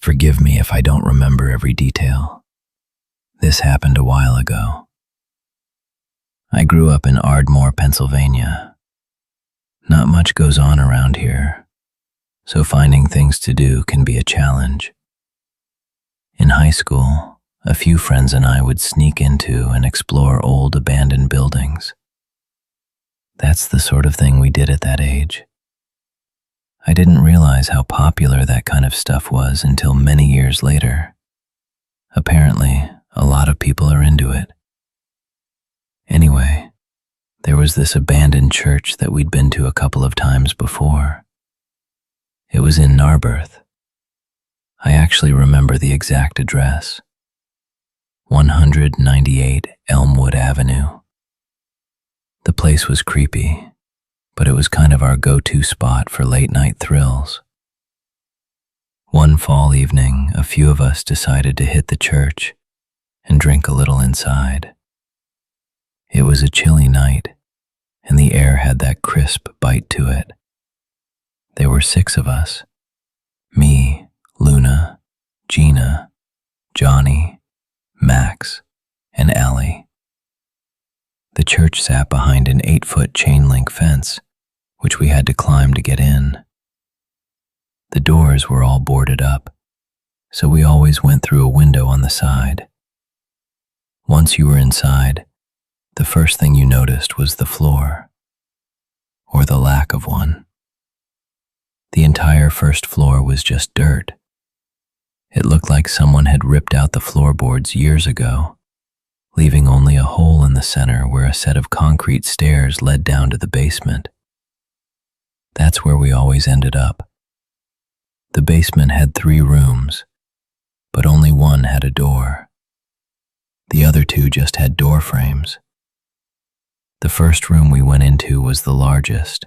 Forgive me if I don't remember every detail. This happened a while ago. I grew up in Ardmore, Pennsylvania. Not much goes on around here, so finding things to do can be a challenge. In high school, a few friends and I would sneak into and explore old abandoned buildings. That's the sort of thing we did at that age. I didn't realize how popular that kind of stuff was until many years later. Apparently, a lot of people are into it. Anyway, there was this abandoned church that we'd been to a couple of times before. It was in Narberth. I actually remember the exact address. 198 Elmwood Avenue. The place was creepy, but it was kind of our go-to spot for late-night thrills. One fall evening, a few of us decided to hit the church and drink a little inside. It was a chilly night, and the air had that crisp bite to it. There were 6 of us: me, Luna, Gina, Johnny, Max, and Allie. The church sat behind an 8-foot chain-link fence, which we had to climb to get in. The doors were all boarded up, so we always went through a window on the side. Once you were inside, the first thing you noticed was the floor, or the lack of one. The entire first floor was just dirt. It looked like someone had ripped out the floorboards years ago, leaving only a hole in the center where a set of concrete stairs led down to the basement. That's where we always ended up. The basement had 3 rooms, but only one had a door. The other 2 just had door frames. The first room we went into was the largest.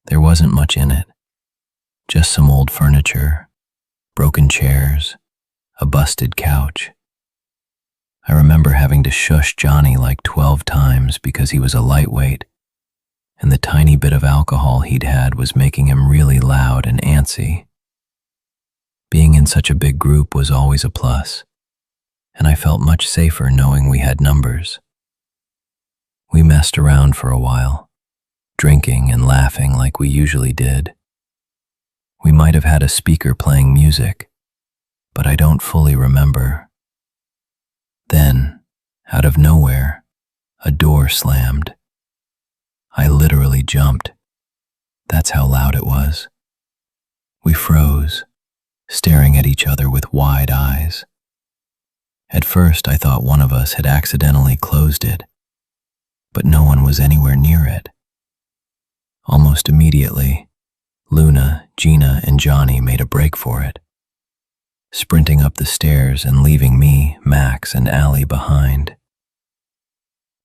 There wasn't much in it, just some old furniture, broken chairs, a busted couch. I remember having to shush Johnny like 12 times because he was a lightweight, and the tiny bit of alcohol he'd had was making him really loud and antsy. Being in such a big group was always a plus, and I felt much safer knowing we had numbers. We messed around for a while, drinking and laughing like we usually did. We might have had a speaker playing music, but I don't fully remember. Then, out of nowhere, a door slammed. I literally jumped. That's how loud it was. We froze, staring at each other with wide eyes. At first, I thought one of us had accidentally closed it, but no one was anywhere near it. Almost immediately, Luna, Gina, and Johnny made a break for it, sprinting up the stairs and leaving me, Max, and Allie behind.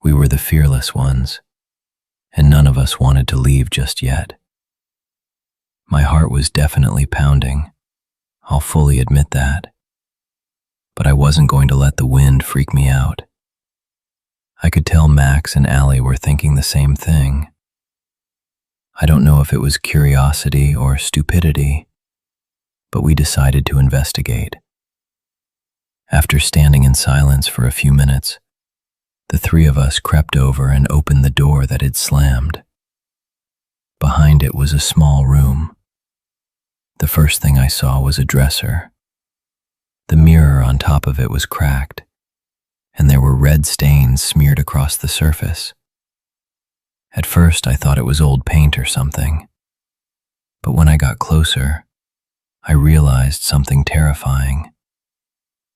We were the fearless ones, and none of us wanted to leave just yet. My heart was definitely pounding, I'll fully admit that. But I wasn't going to let the wind freak me out. I could tell Max and Allie were thinking the same thing. I don't know if it was curiosity or stupidity, but we decided to investigate. After standing in silence for a few minutes, the 3 of us crept over and opened the door that had slammed. Behind it was a small room. The first thing I saw was a dresser. The mirror on top of it was cracked, and there were red stains smeared across the surface. At first, I thought it was old paint or something, but when I got closer, I realized something terrifying.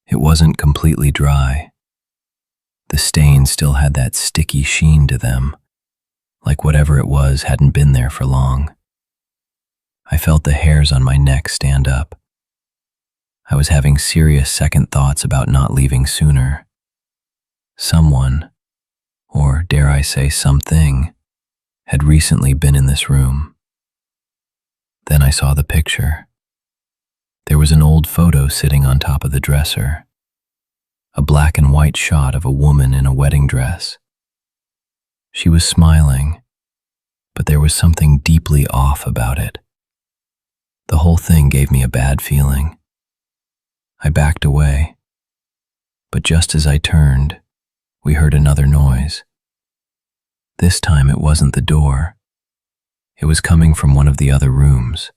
It wasn't completely dry. The stains still had that sticky sheen to them, like whatever it was hadn't been there for long. I felt the hairs on my neck stand up. I was having serious second thoughts about not leaving sooner. Someone, or dare I say something, had recently been in this room. Then I saw the picture. There was an old photo sitting on top of the dresser, a black and white shot of a woman in a wedding dress. She was smiling, but there was something deeply off about it. The whole thing gave me a bad feeling. I backed away, but just as I turned, we heard another noise. This time it wasn't the door. It was coming from one of the other rooms,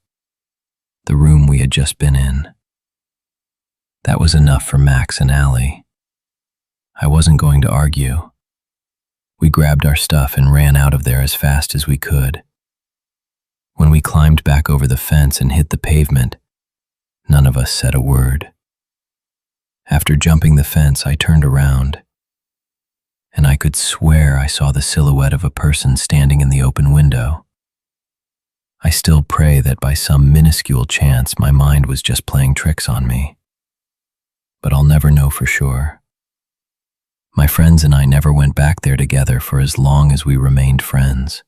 the room we had just been in. That was enough for Max and Allie. I wasn't going to argue. We grabbed our stuff and ran out of there as fast as we could. When we climbed back over the fence and hit the pavement, none of us said a word. After jumping the fence, I turned around, and I could swear I saw the silhouette of a person standing in the open window. I still pray that by some minuscule chance my mind was just playing tricks on me. But I'll never know for sure. My friends and I never went back there together for as long as we remained friends.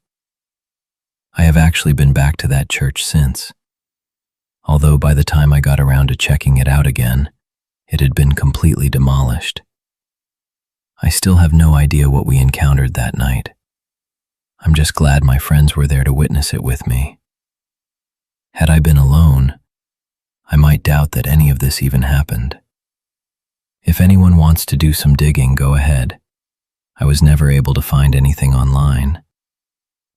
I have actually been back to that church since, although by the time I got around to checking it out again, it had been completely demolished. I still have no idea what we encountered that night. I'm just glad my friends were there to witness it with me. Had I been alone, I might doubt that any of this even happened. If anyone wants to do some digging, go ahead. I was never able to find anything online,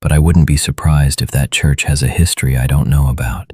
but I wouldn't be surprised if that church has a history I don't know about.